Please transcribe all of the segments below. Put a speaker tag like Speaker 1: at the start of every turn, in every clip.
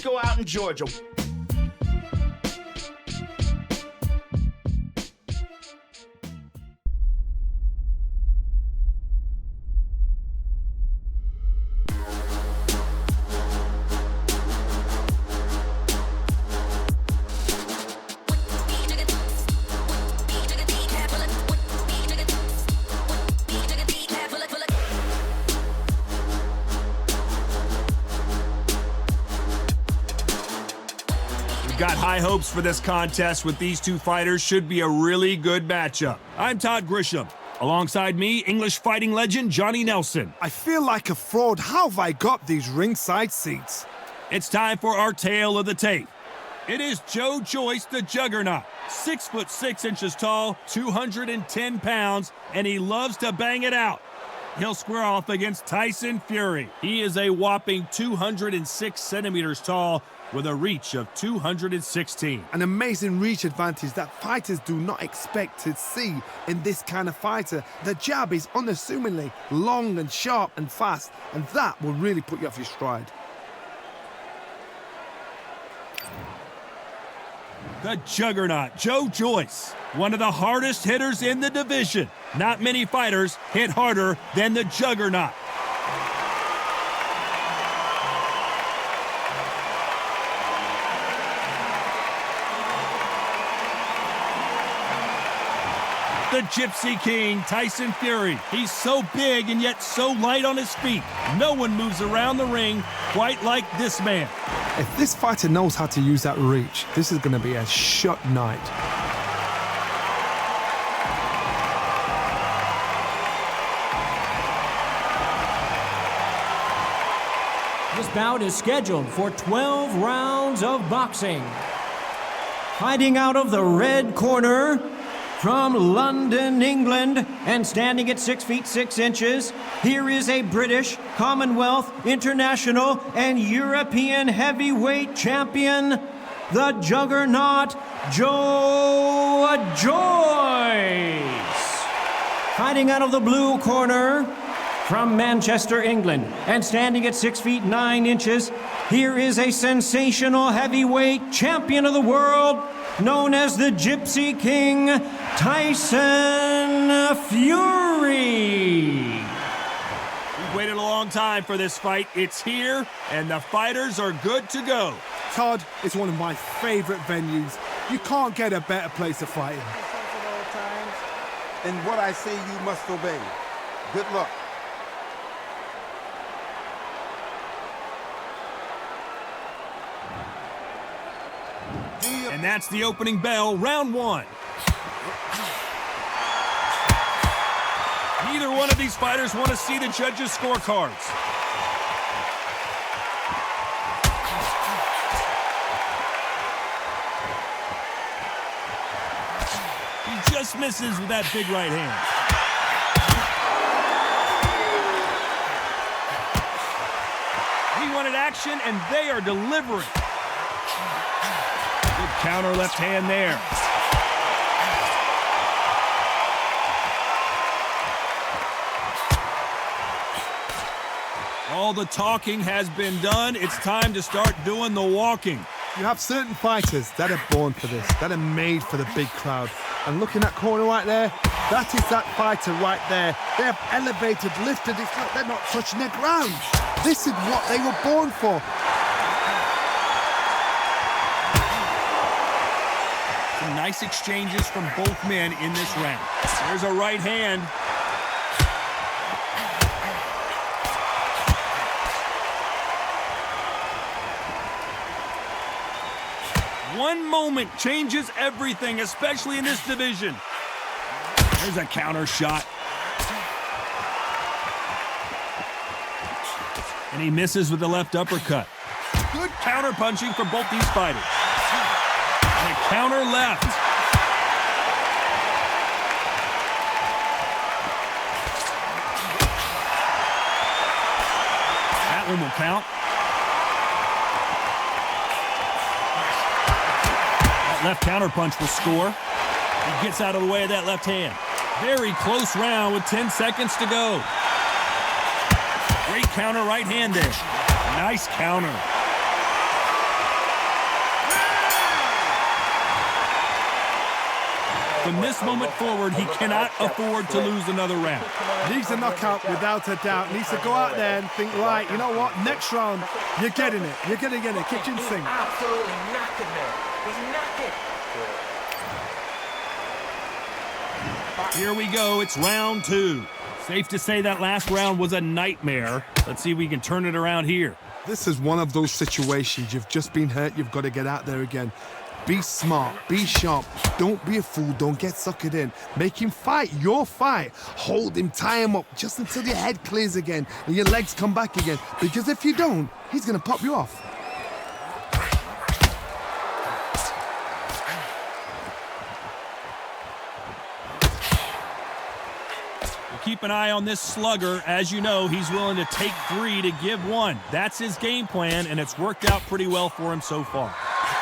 Speaker 1: go out in Georgia.
Speaker 2: Got high hopes for this contest with these two fighters. Should be a really good matchup. I'm Todd Grisham. Alongside me, English fighting legend Johnny Nelson.
Speaker 3: I feel like a fraud. How have I got these ringside seats?
Speaker 2: It's time for our tale of the tape. It is Joe Joyce, the Juggernaut. 6'6" tall, 210 pounds, and he loves to bang it out. He'll square off against Tyson Fury. He is a whopping 206 centimeters tall with a reach of 216.
Speaker 3: An amazing reach advantage that fighters do not expect to see in this kind of fighter. The jab is unassumingly long and sharp and fast, and that will really put you off your stride.
Speaker 2: The Juggernaut, Joe Joyce, one of the hardest hitters in the division. Not many fighters hit harder than the Juggernaut. The Gypsy King, Tyson Fury. He's so big and yet so light on his feet. No one moves around the ring quite like this man.
Speaker 3: If this fighter knows how to use that reach, this is going to be a shot night.
Speaker 4: This bout is scheduled for 12 rounds of boxing. Fighting out of the red corner, from London, England, and standing at 6 feet 6 inches, here is a British, Commonwealth, International, and European heavyweight champion, the Juggernaut, Joe Joyce. Fighting out of the blue corner, from Manchester, England, and standing at 6 feet 9 inches, here is a sensational heavyweight champion of the world, known as the Gypsy King, Tyson Fury.
Speaker 2: We've waited a long time for this fight. It's here, and the fighters are good to go.
Speaker 3: Todd, it's one of my favorite venues. You can't get a better place to fight in.
Speaker 5: And what I say you must obey. Good luck.
Speaker 2: And that's the opening bell, round one. Neither one of these fighters want to see the judges' scorecards. He just misses with that big right hand. He wanted action, and they are delivering. Good counter left hand there. All the talking has been done. It's time to start doing the walking.
Speaker 3: You have certain fighters that are born for this, that are made for the big crowd. And looking at corner right there, that is that fighter right there. They have elevated, lifted, it's like they're not touching the ground. This is what they were born for.
Speaker 2: Some nice exchanges from both men in this round. There's a right hand. One moment changes everything, especially in this division. There's a counter shot. And he misses with the left uppercut. Good counter punching from both these fighters. And a counter left. That one will count. Left counter punch will score. He gets out of the way of that left hand. Very close round with 10 seconds to go. Great counter right hand there. Nice counter. From this moment forward, he cannot afford to lose another round.
Speaker 3: Needs a knockout without a doubt. Needs to go out there and think, right, you know what? Next round, you're getting it. You're going to get it. Kitchen sink.
Speaker 1: Absolutely knackered, man. He's knackered.
Speaker 2: Here we go. It's round 2. Safe to say that last round was a nightmare. Let's see if we can turn it around here.
Speaker 3: This is one of those situations. You've just been hurt. You've got to get out there again. Be smart. Be sharp. Don't be a fool. Don't get suckered in. Make him fight your fight. Hold him. Tie him up just until your head clears again and your legs come back again. Because if you don't, he's going to pop you off.
Speaker 2: Keep an eye on this slugger. As you know, he's willing to take 3 to give 1. That's his game plan, and it's worked out pretty well for him so far.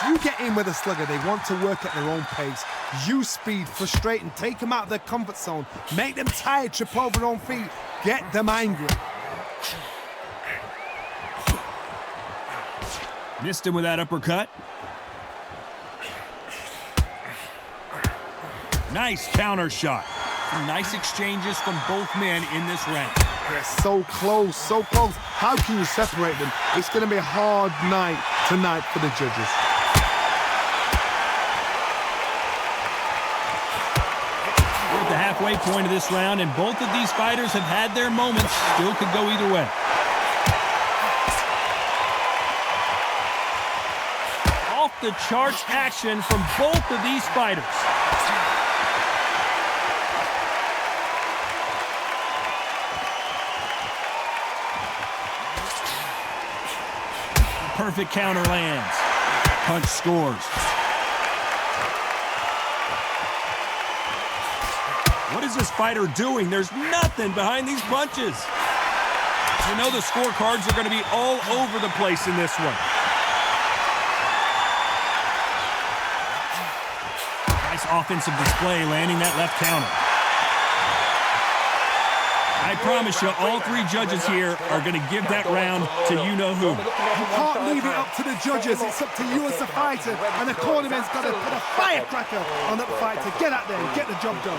Speaker 3: If you get in with a slugger, they want to work at their own pace. Use speed, frustrate them, take them out of their comfort zone, make them tired, trip over their own feet, get them angry.
Speaker 2: Missed him with that uppercut. Nice counter shot. Some nice exchanges from both men in this round.
Speaker 3: They're so close, so close. How can you separate them? It's going to be a hard night tonight for the judges.
Speaker 2: We're at the halfway point of this round, and both of these fighters have had their moments. Still could go either way. Off the charts action from both of these fighters. Perfect counter lands. Punch scores. What is this fighter doing? There's nothing behind these punches. You know the scorecards are going to be all over the place in this one. Nice offensive display, landing that left counter. I promise you, all 3 judges here are going to give that round to you-know-who.
Speaker 3: You can't leave it up to the judges. It's up to you as the fighter. And the cornerman's got to put a firecracker on that fight to get out there and get the job done.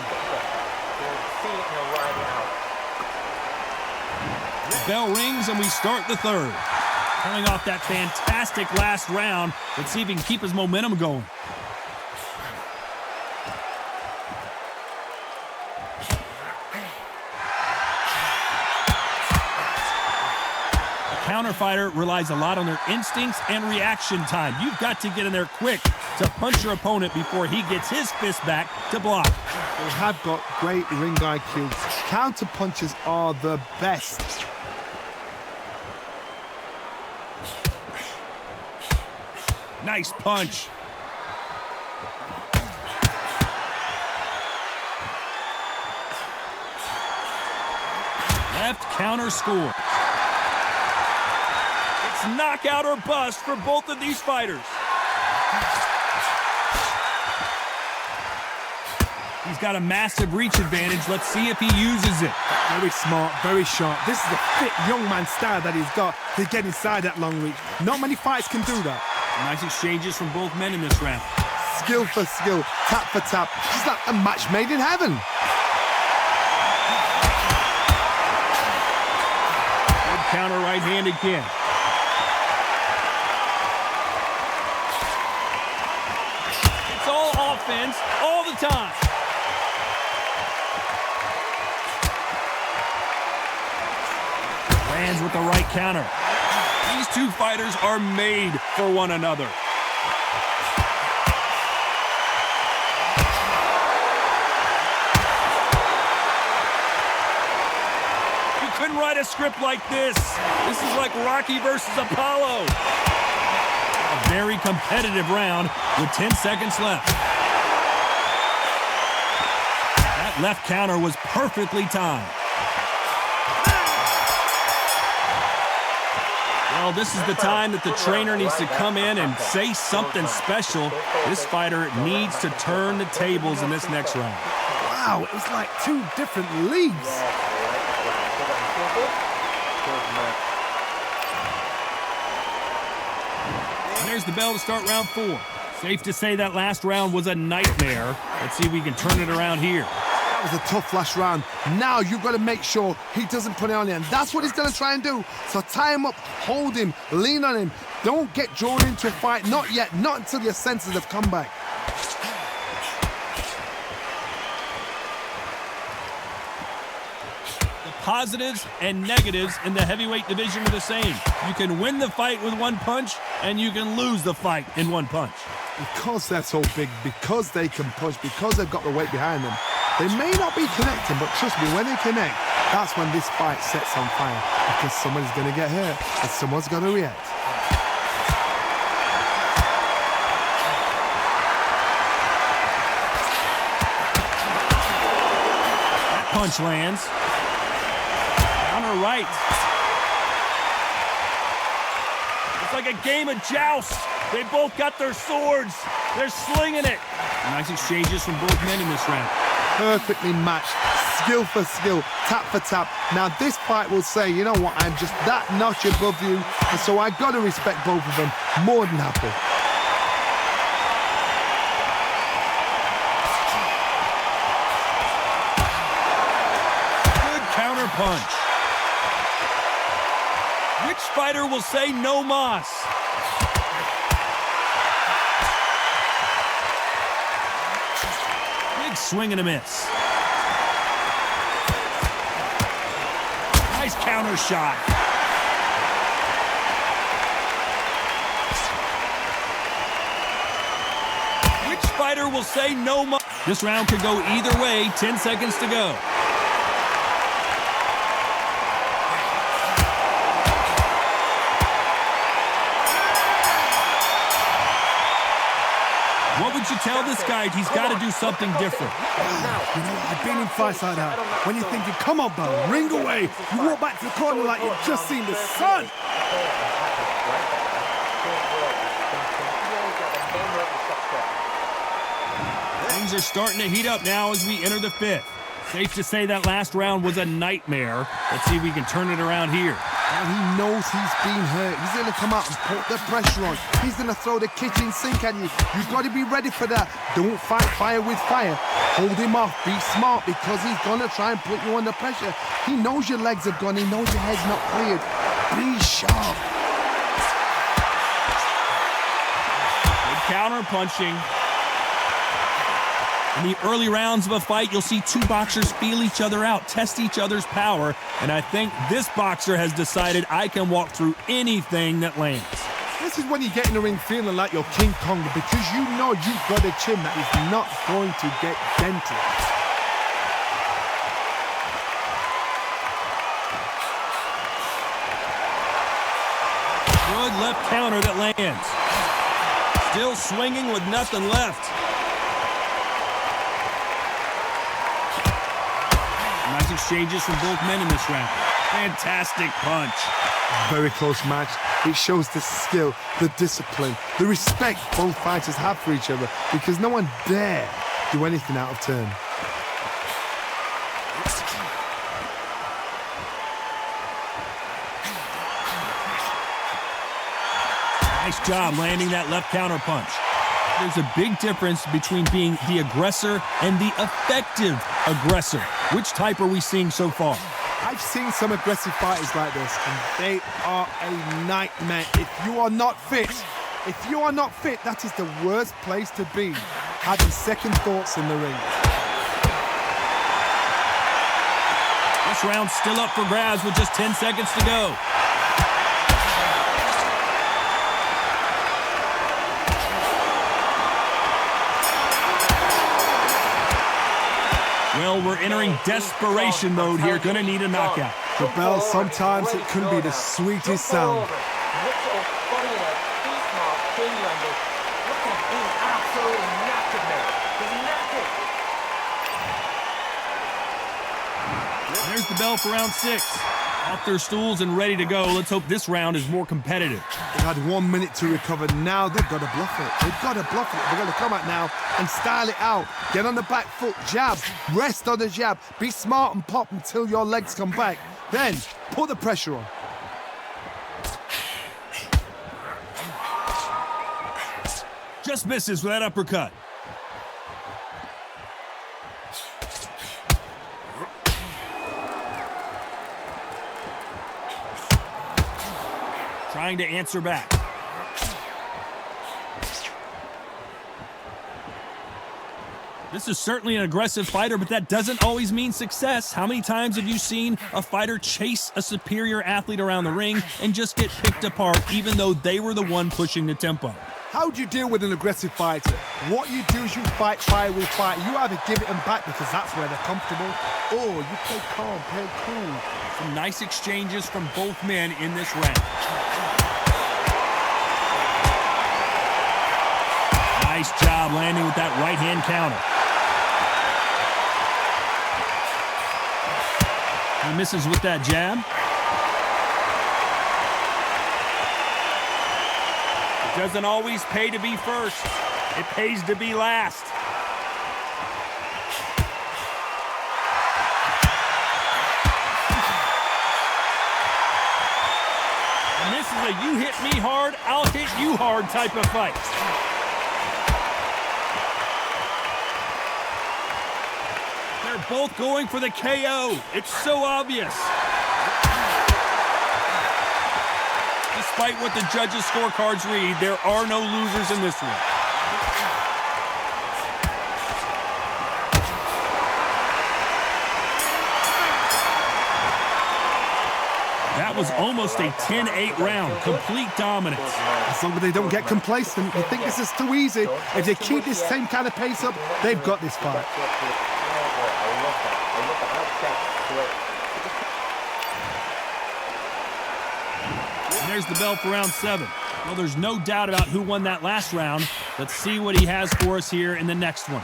Speaker 2: The bell rings and we start the 3rd. Coming off that fantastic last round, let's see if he can keep his momentum going. Counterfighter relies a lot on their instincts and reaction time. You've got to get in there quick to punch your opponent before he gets his fist back to block.
Speaker 3: They have got great ring IQ. Counter punches are the best.
Speaker 2: Nice punch. Left counter score. Knockout or bust for both of these fighters. He's got a massive reach advantage. Let's see if he uses it.
Speaker 3: Very smart, very sharp. This is a fit young man style that he's got to get inside that long reach. Not many fights can do that.
Speaker 2: Nice exchanges from both men in this round.
Speaker 3: Skill for skill, tap for tap. It's like a match made in heaven.
Speaker 2: Good counter right-handed kick. Offense all the time. Lands with the right counter. These 2 fighters are made for one another. You couldn't write a script like this. This is like Rocky versus Apollo. A very competitive round with 10 seconds left. That left counter was perfectly timed. Well, this is the time that the trainer needs to come in and say something special. This fighter needs to turn the tables in this next round.
Speaker 3: Wow, it was like 2 different leagues.
Speaker 2: And there's the bell to start round 4. Safe to say that last round was a nightmare. Let's see if we can turn it around here.
Speaker 3: That was a tough last round. Now you've got to make sure he doesn't put it on you, and that's what he's going to try and do. So tie him up, hold him, lean on him. Don't get drawn into a fight. Not yet. Not until your senses have come back.
Speaker 2: Positives and negatives in the heavyweight division are the same. You can win the fight with one punch, and you can lose the fight in one punch.
Speaker 3: Because they're so big, because they can punch, because they've got the weight behind them, they may not be connecting, but trust me, when they connect, that's when this fight sets on fire. Because someone's going to get hurt, and someone's got to react.
Speaker 2: That punch lands. Counter right. It's like a game of joust. They both got their swords. They're slinging it. Nice exchanges from both men in this round.
Speaker 3: Perfectly matched, skill for skill, tap for tap. Now this fight will say, you know what, I'm just that notch above you, and so I got to respect both of them. More than happy.
Speaker 2: Good counter punch. Which fighter will say no mas? Big swing and a miss. Nice counter shot. Which fighter will say no mas? This round could go either way. 10 seconds to go. What would you tell this guy? He's got to do something different.
Speaker 3: You know, I've been in fights like that. When you're thinking, come on, Bell, ring away. You walk back to the corner like you've just seen the sun.
Speaker 2: Things are starting to heat up now as we enter the fifth. Safe to say that last round was a nightmare. Let's see if we can turn it around here.
Speaker 3: And he knows he's been hurt. He's going to come out and put the pressure on. He's going to throw the kitchen sink at you. You've got to be ready for that. Don't fight fire with fire. Hold him off. Be smart, because he's going to try and put you under pressure. He knows your legs are gone. He knows your head's not cleared. Be sharp.
Speaker 2: Good counter punching. In the early rounds of a fight, you'll see two boxers feel each other out, test each other's power, and I think this boxer has decided I can walk through anything that lands.
Speaker 3: This is when you get in the ring feeling like you're King Kong, because you know you've got a chin that is not going to get dented.
Speaker 2: Good left counter that lands. Still swinging with nothing left. Nice exchanges from both men in this round. Fantastic punch.
Speaker 3: Very close match. It shows the skill, the discipline, the respect both fighters have for each other, because no one dare do anything out of turn.
Speaker 2: Nice job landing that left counter punch. There's a big difference between being the aggressor and the effective aggressor. Which type are we seeing so far?
Speaker 3: I've seen some aggressive fighters like this, and they are a nightmare. If you are not fit, that is the worst place to be, having second thoughts in the ring.
Speaker 2: This round's still up for grabs with just 10 seconds to go. Well, we're entering desperation mode here. Gonna need a knockout.
Speaker 3: The bell, sometimes it can be the sweetest sound. There's the bell for round 6. Off their stools and ready to go. Let's hope this round is more competitive. They've had 1 minute to recover. Now they've got to bluff it. They've got to bluff it. They're going to come out now and style it out. Get on the back foot, jab, rest on the jab. Be smart and pop until your legs come back. Then put the pressure on.
Speaker 2: Just misses with that uppercut. Trying to answer back. This is certainly an aggressive fighter, but that doesn't always mean success. How many times have you seen a fighter chase a superior athlete around the ring and just get picked apart even though they were the one pushing the tempo?
Speaker 3: How do you deal with an aggressive fighter? What you do is you fight fire with fire. You either give it them back because that's where they're comfortable, or you play calm, play cool.
Speaker 2: Some nice exchanges from both men in this round. Nice job landing with that right-hand counter. He misses with that jab. It doesn't always pay to be first. It pays to be last. And this is a you hit me hard, I'll hit you hard type of fight. They're both going for the KO. It's so obvious. Despite what the judges' scorecards read, there are no losers in this one. That was almost a 10-8 round. Complete dominance.
Speaker 3: As long as they don't get complacent, you think this is too easy. If they keep this same kind of pace up, they've got this fight.
Speaker 2: And there's the bell for round 7. Well, there's no doubt about who won that last round. Let's see what he has for us here in the next one.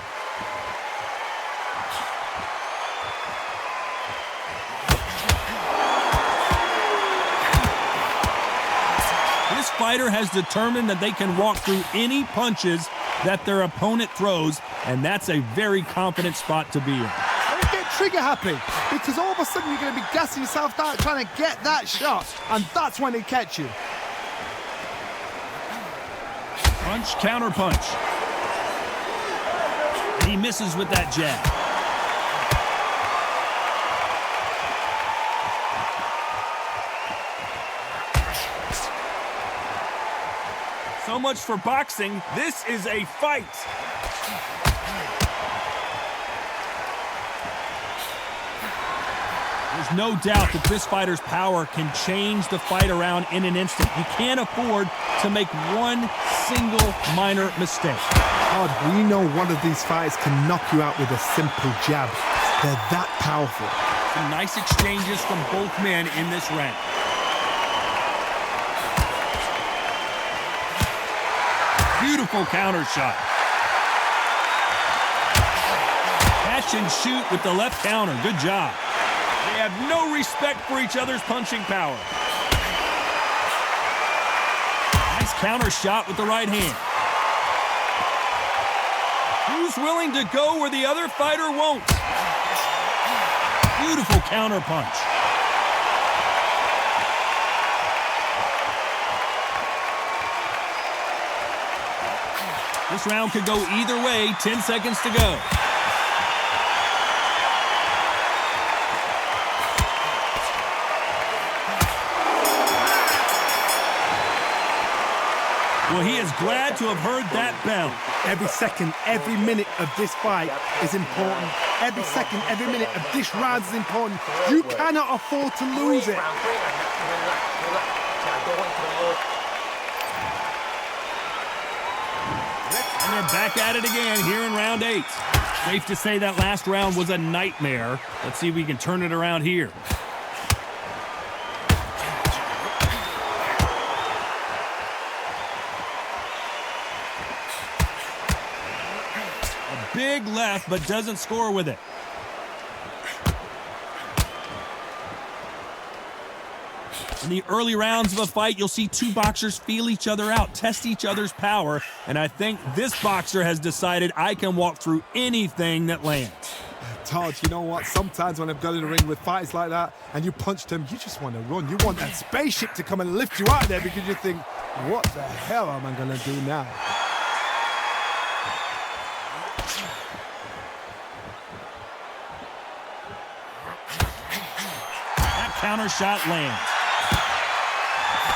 Speaker 2: This fighter has determined that they can walk through any punches that their opponent throws, and that's a very confident spot to be in.
Speaker 3: Don't get trigger happy, because all of a sudden you're going to be gassing yourself out trying to get that shot, and that's when they catch you.
Speaker 2: Punch, counter punch. And he misses with that jab. So much for boxing. This is a fight. There's no doubt that this fighter's power can change the fight around in an instant. You can't afford to make one single minor mistake.
Speaker 3: God, we know one of these fighters can knock you out with a simple jab. They're that powerful.
Speaker 2: Some nice exchanges from both men in this round. Beautiful counter shot. Catch and shoot with the left counter. Good job. They have no respect for each other's punching power. Nice counter shot with the right hand. Who's willing to go where the other fighter won't? Beautiful counter punch. This round could go either way. 10 seconds to go. Well, he is glad to have heard that bell.
Speaker 3: Every second, every minute of this fight is important. Every second, every minute of this round is important. You cannot afford to lose it.
Speaker 2: And they're back at it again here in round 8. Safe to say that last round was a nightmare. Let's see if we can turn it around here. A big left, but doesn't score with it. In the early rounds of a fight, you'll see two boxers feel each other out, test each other's power, and I think this boxer has decided I can walk through anything that lands.
Speaker 3: Todd, you know what? Sometimes when I've got in a ring with fighters like that and you punch them, you just want to run. You want that spaceship to come and lift you out of there because you think, what the hell am I going to do now?
Speaker 2: counter shot lands.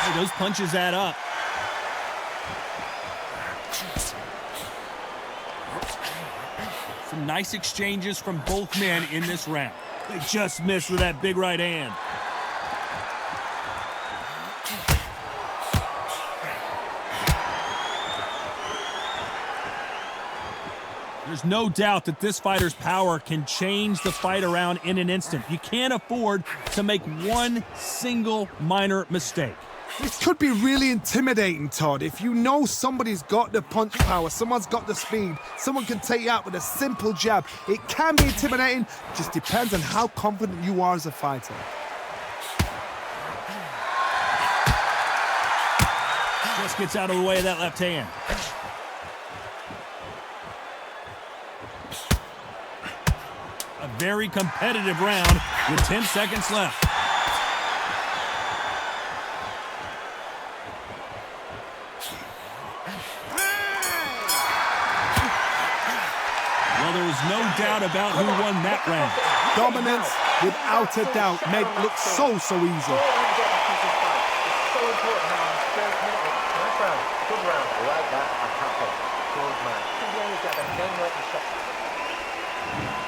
Speaker 2: Hey, those punches add up. Some nice exchanges from both men in this round. They just missed with that big right hand. There's no doubt that this fighter's power can change the fight around in an instant. You can't afford to make one single minor mistake.
Speaker 3: This could be really intimidating, Todd. If you know somebody's got the punch power, someone's got the speed, someone can take you out with a simple jab. It can be intimidating, just depends on how confident you are as a fighter.
Speaker 2: Just gets out of the way of that left hand. A very competitive round with 10 seconds left. Well, there was no doubt about who won that round.
Speaker 3: Dominance, without a doubt, made it look so easy.
Speaker 1: It's so important now in the first minute. Nice round. Good round. I like that. I can't play. Good man. Always get them game-breaking shots.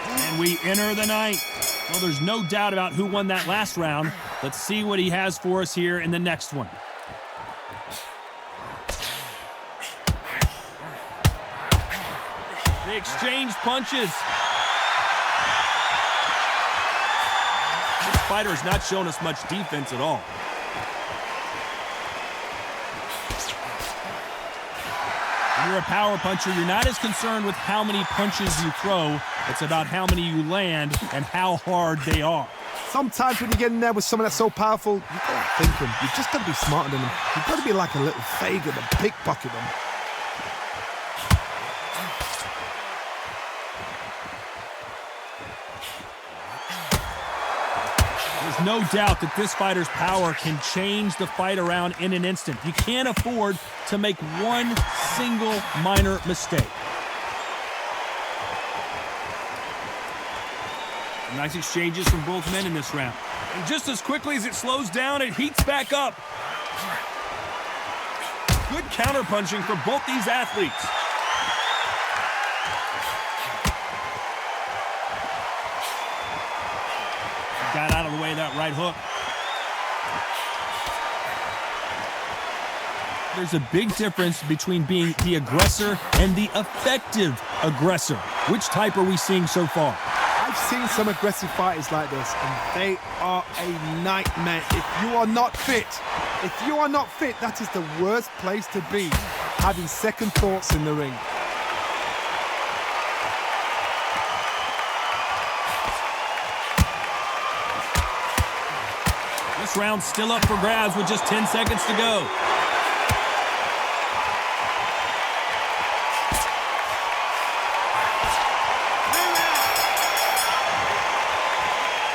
Speaker 2: And we enter the night. Well, there's no doubt about who won that last round. Let's see what he has for us here in the next one. They exchange punches. This fighter has not shown us much defense at all. When you're a power puncher, you're not as concerned with how many punches you throw. It's about how many you land and how hard they are.
Speaker 3: Sometimes when you get in there with someone that's so powerful, you've got to think them. You've just got to be smarter than them. You've got to be like a little faggot and pickpocket them.
Speaker 2: There's no doubt that this fighter's power can change the fight around in an instant. You can't afford to make one single minor mistake. Nice exchanges from both men in this round. And just as quickly as it slows down, it heats back up. Good counterpunching from both these athletes. Got out of the way of that right hook. There's a big difference between being the aggressor and the effective aggressor. Which type are we seeing so far?
Speaker 3: I've seen some aggressive fighters like this, and they are a nightmare. If you are not fit, that is the worst place to be, having second thoughts in the ring.
Speaker 2: This round's still up for grabs with just 10 seconds to go.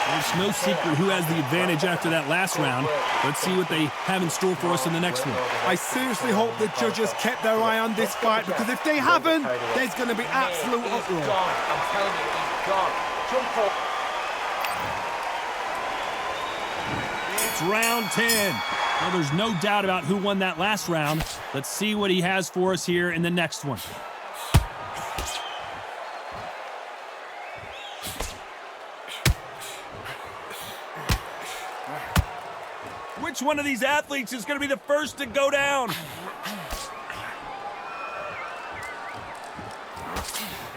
Speaker 2: There's no secret who has the advantage after that last round. Let's see what they have in store for us in the next one.
Speaker 3: I seriously hope the judges kept their eye on this fight, because if they haven't, there's going to be absolute uproar.
Speaker 1: I'm telling you, he's gone. Jump up.
Speaker 2: It's round 10. Well, there's no doubt about who won that last round. Let's see what he has for us here in the next one. Which one of these athletes is going to be the first to go down?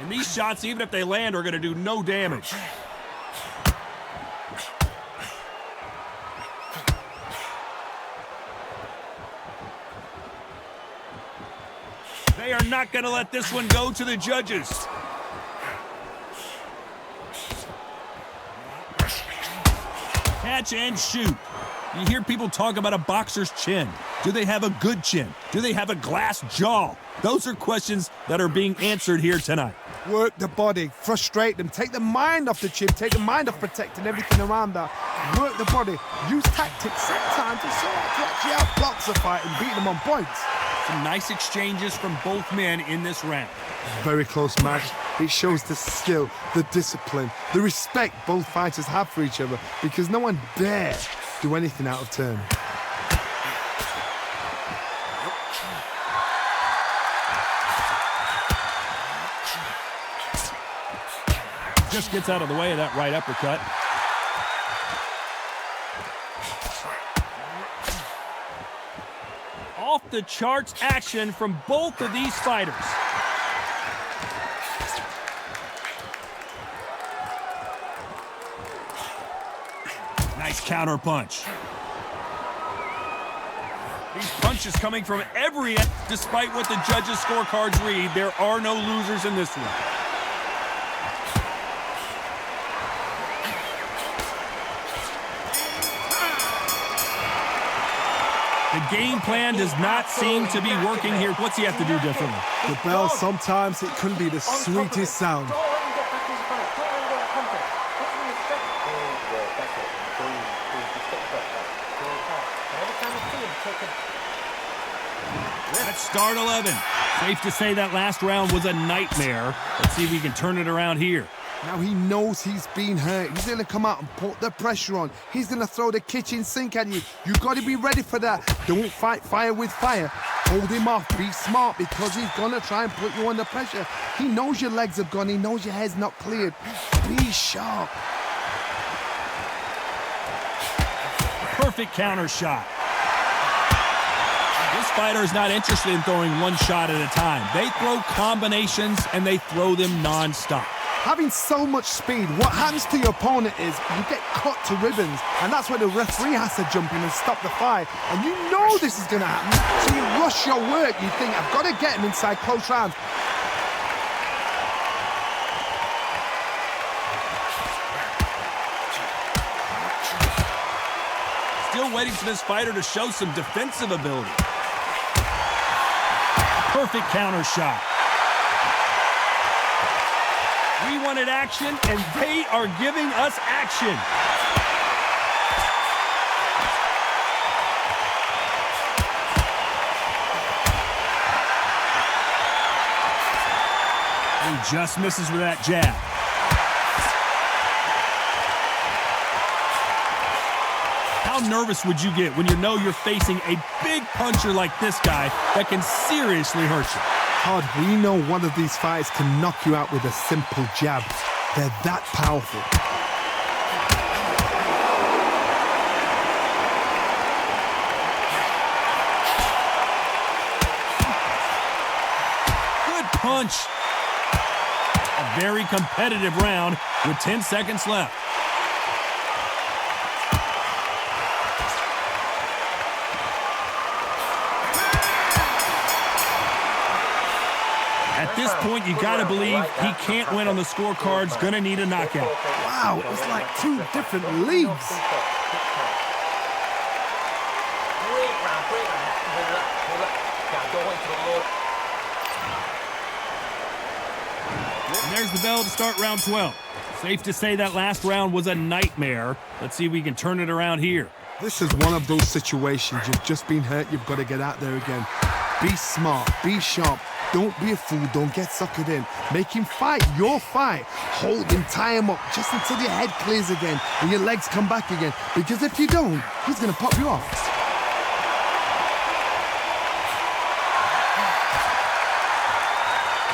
Speaker 2: And these shots, even if they land, are going to do no damage. They are not going to let this one go to the judges. Catch and shoot. You hear people talk about a boxer's chin. Do they have a good chin? Do they have a glass jaw? Those are questions that are being answered here tonight.
Speaker 3: Work the body, frustrate them, take the mind off the chin, take the mind off protecting everything around that. Work the body, use tactics, set time to sort of actually outbox the fight and beat them on points.
Speaker 2: Some nice exchanges from both men in this round.
Speaker 3: Very close match. It shows the skill, the discipline, the respect both fighters have for each other because no one dare do anything out of turn.
Speaker 2: Just gets out of the way of that right uppercut. Off the charts action from both of these fighters. Nice counter punch. These punches coming from every end. Despite what the judges' scorecards read, there are no losers in this one. The game plan does not seem to be working here. What's he have to do differently?
Speaker 3: The bell, sometimes it can be the sweetest sound.
Speaker 1: Don't let him get back his fight. Don't let him get that confidence. Put some respect. That's it. Breathe. Just get the breath back. And every time you see him, take a...
Speaker 2: Let's start 11. Safe to say that last round was a nightmare. Let's see if we can turn it around here.
Speaker 3: Now he knows he's been hurt. He's going to come out and put the pressure on. He's going to throw the kitchen sink at you. You got to be ready for that. Don't fight fire with fire. Hold him off. Be smart because he's going to try and put you under pressure. He knows your legs are gone. He knows your head's not cleared. Be sharp.
Speaker 2: Perfect counter shot. This fighter is not interested in throwing one shot at a time. They throw combinations and they throw them non-stop.
Speaker 3: Having so much speed, what happens to your opponent is you get cut to ribbons, and that's where the referee has to jump in and stop the fight. And you know this is going to happen, so you rush your work. You think, I've got to get him inside close rounds.
Speaker 2: Still waiting for this fighter to show some defensive ability. Perfect counter shot. We wanted action, and they are giving us action. He just misses with that jab. How nervous would you get when you know you're facing a big puncher like this guy that can seriously hurt you?
Speaker 3: Todd, we know one of these fighters can knock you out with a simple jab. They're that powerful.
Speaker 2: Good punch. A very competitive round with 10 seconds left. At this point, you got to believe he can't win on the scorecards. Going to need a knockout.
Speaker 3: Wow, it's like two different leagues.
Speaker 1: Great round. Go into the low.
Speaker 2: And there's the bell to start round 12. Safe to say that last round was a nightmare. Let's see if we can turn it around here.
Speaker 3: This is one of those situations. You've just been hurt. You've got to get out there again. Be smart. Be sharp. Don't be a fool. Don't get suckered in. Make him fight your fight. Hold him, tie him up just until your head clears again and your legs come back again. Because if you don't, he's going to pop you off.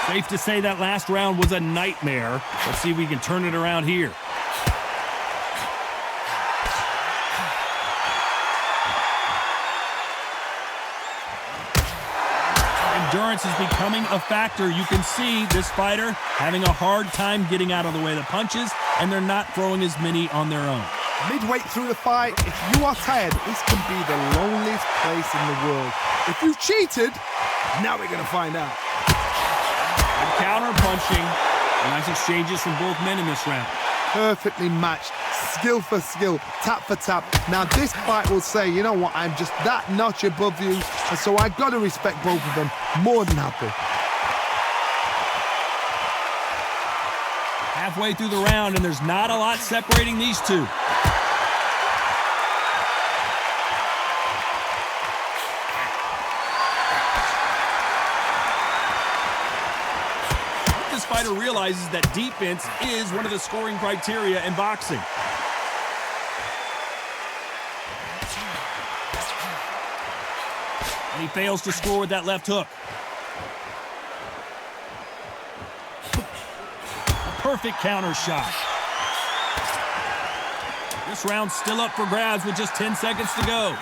Speaker 2: Safe to say that last round was a nightmare. Let's see if we can turn it around here. Endurance is becoming a factor. You can see this fighter having a hard time getting out of the way of the punches, and they're not throwing as many on their own.
Speaker 3: Midway through the fight, if you are tired, this can be the loneliest place in the world. If you've cheated, now we're going to find out.
Speaker 2: Good counter punching. Nice exchanges from both men in this round.
Speaker 3: Perfectly matched, skill for skill, tap for tap. Now this fight will say, you know what, I'm just that notch above you, and so I got to respect both of them more than happy.
Speaker 2: Halfway through the round, and there's not a lot separating these two. fighter realizes that defense is one of the scoring criteria in boxing. And he fails to score with that left hook. A perfect counter shot. This round's still up for grabs with just 10 seconds to go.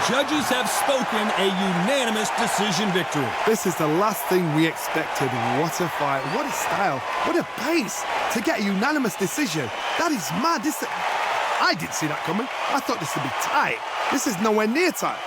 Speaker 2: The judges have spoken, a unanimous decision victory.
Speaker 3: This is the last thing we expected. What a fight, what a style, what a pace to get a unanimous decision. That is mad. I didn't see that coming. I thought this would be tight. This is nowhere near tight.